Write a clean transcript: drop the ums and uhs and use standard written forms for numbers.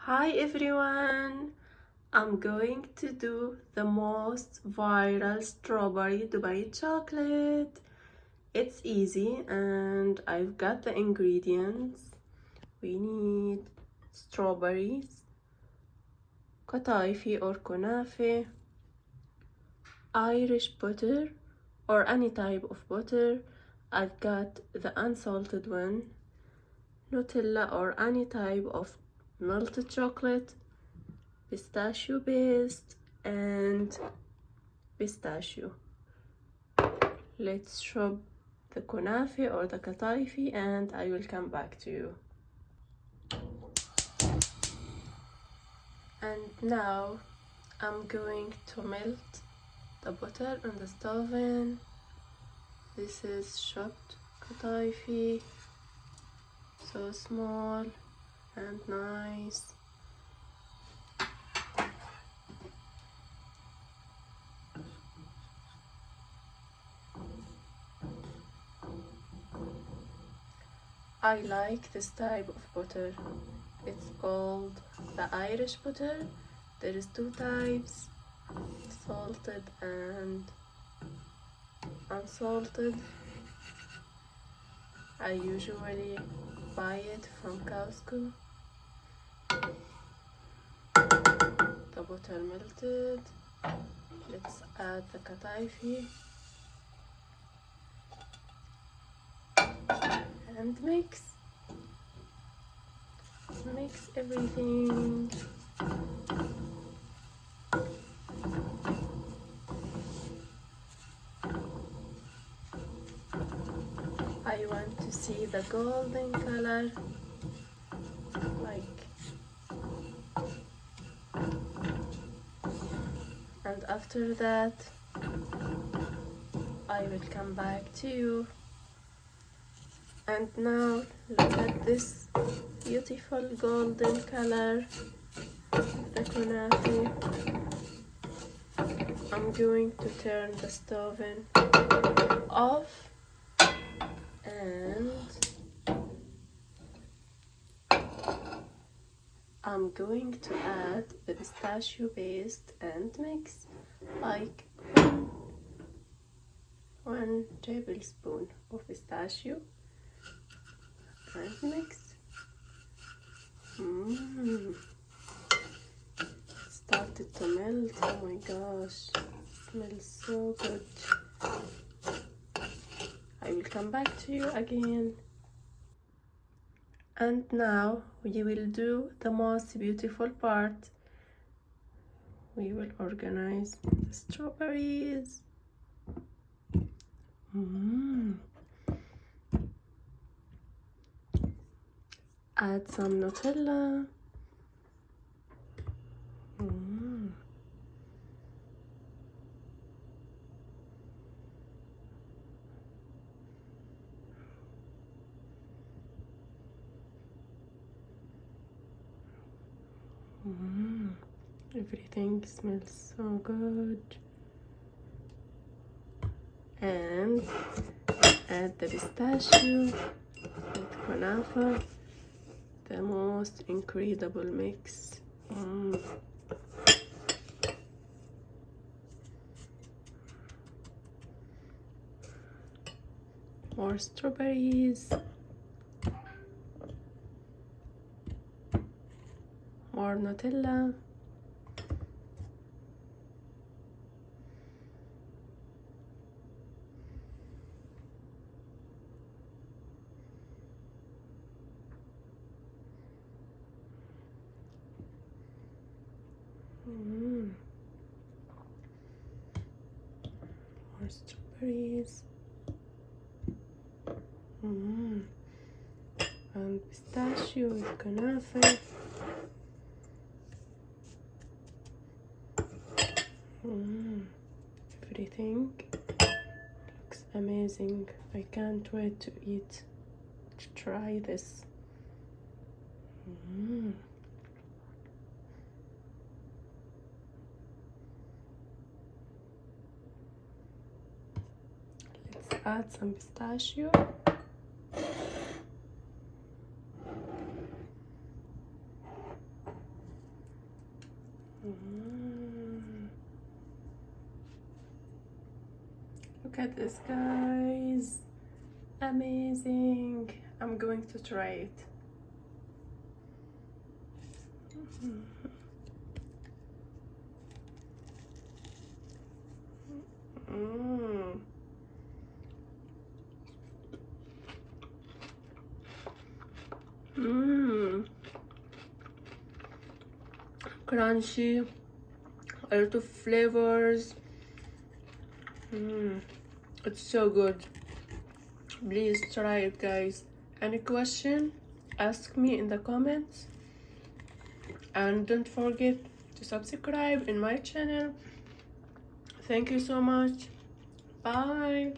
Hi everyone! I'm going to do the most viral strawberry Dubai chocolate. It's easy and I've got the ingredients. We need strawberries, قطايفي or kunafe, Irish butter or any type of butter. I've got the unsalted one, Nutella or any type of melted chocolate, pistachio paste and pistachio. Let's shop the kunafe or the kataifi and I will come back to you. And now I'm going to melt the butter on the stove. This is chopped kataifi, so small and nice. I like this type of butter. It's called the Irish butter. There is two types, salted and unsalted. I usually buy it from Costco. The butter melted. Let's add the kataifi and mix everything. I want to see the golden color, and after that I will come back to you. And now look at this beautiful golden color of the kunafe. I'm going to turn the stove off and I'm going to add the pistachio paste and mix like one tablespoon of pistachio and mix. Started to melt. Oh my gosh, smells so good. I will come back to you again. And now we will do the most beautiful part. We will organize the strawberries. Add some Nutella. Everything smells so good. And add the pistachio with kunafa. The most incredible mix. More strawberries. More Nutella. More strawberries. And pistachio with kunafe. Everything looks amazing. I can't wait to try this. Let's add some pistachio. Look at this, guys. Amazing. I'm going to try it. Crunchy, a lot of flavors. It's so good. Please try it, guys. Any question, ask me in the comments, and don't forget to subscribe in my channel. Thank you so much. Bye.